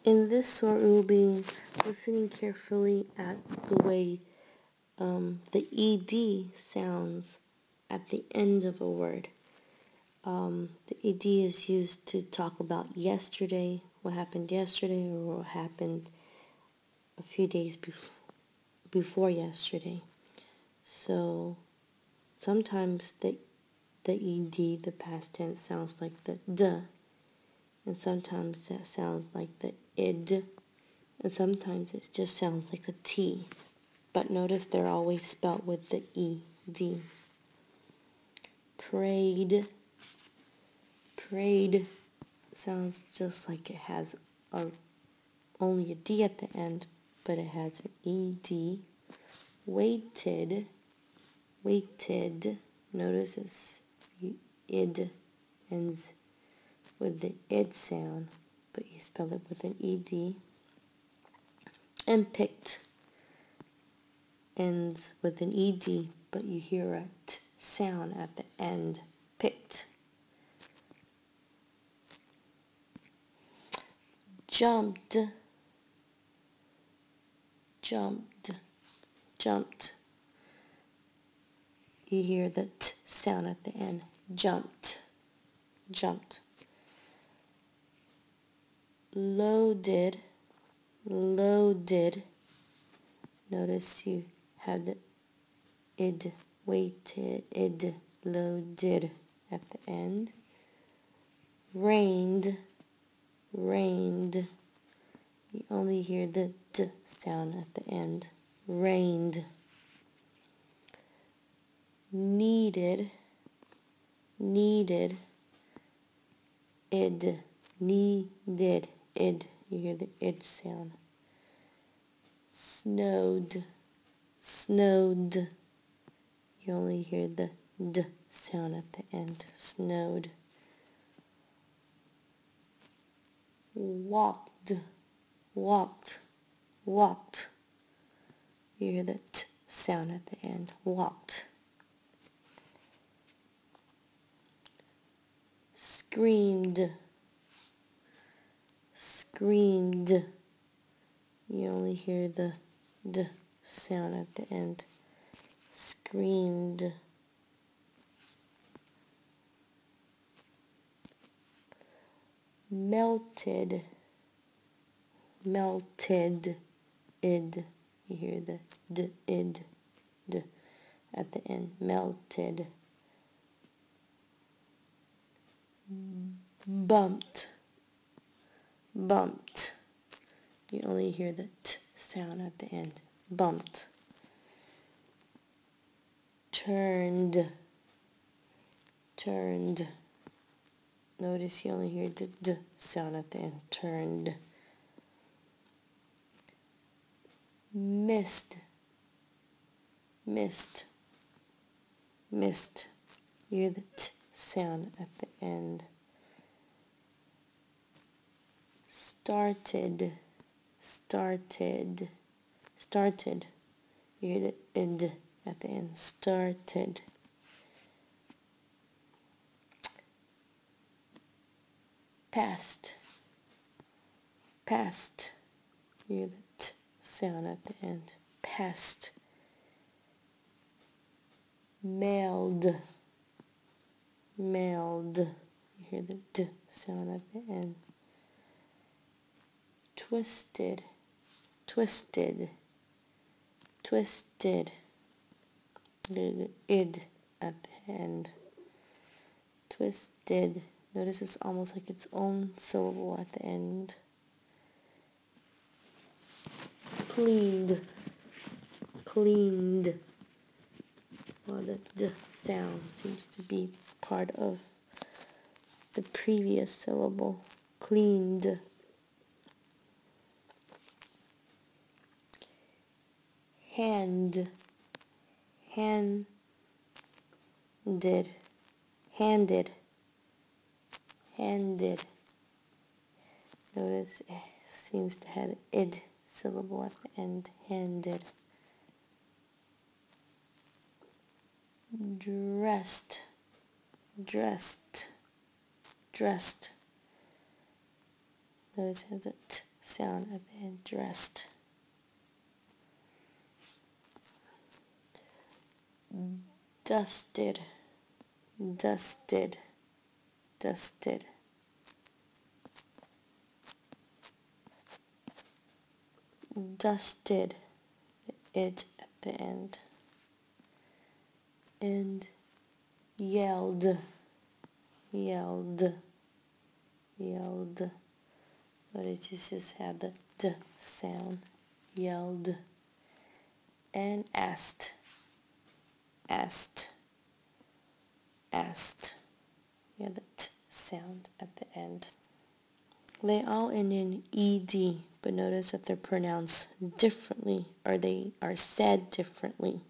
In this sort, we will be listening carefully at the way the ed sounds at the end of a word. The ed is used to talk about yesterday, what happened yesterday, or what happened a few days before yesterday. So sometimes the ed, the past tense, sounds like the d, and sometimes that sounds like the id, and sometimes it just sounds like a t. But notice they're always spelt with the ed. Prayed. Prayed sounds just like it has only a d at the end, but it has an ed. Waited. Waited. Notice it's id ends with the id sound, but you spell it with an ed. And picked ends with an ed, but you hear a t sound at the end. Picked. Jumped. Jumped. Jumped. You hear the t sound at the end. Jumped. Jumped. Loaded. Loaded. Notice you have the id, waited, id, loaded at the end. Rained. Rained. You only hear the d sound at the end. Rained. Needed. Needed. Id. Needed. Id. You hear the id sound. Snowed. Snowed. You only hear the d sound at the end. Snowed. Walked. Walked. Walked. You hear the t sound at the end. Walked. Screamed. Screamed. You only hear the d sound at the end. Screamed. Melted. Melted. Id. You hear the d, id, d at the end. Melted. Bumped. Bumped. You only hear the t sound at the end. Bumped. Turned. Turned. Notice you only hear the d sound at the end. Turned. Missed. Missed. Missed. You hear the t sound at the end. Started. Started. Started. You hear the id at the end. Started. Past. Past. You hear the t sound at the end. Past. Mailed. Mailed. You hear the d sound at the end. Twisted. Twisted. Twisted. The id at the end. Twisted. Notice it's almost like its own syllable at the end. Cleaned. Cleaned. Well, the d sound seems to be part of the previous syllable. Cleaned. Hand. Handed. Handed. Handed. Notice it seems to have an id syllable at the end. Handed. Dressed. Dressed. Dressed. Notice it has a t sound at the end. Dressed. Dusted. Dusted. Dusted. Dusted. It at the end. And yelled. Yelled. Yelled. But it just had the D sound. Yelled. And asked. Asked. Asked. Yeah, the T sound at the end. They all end in ED, but notice that they're pronounced differently, or they are said differently.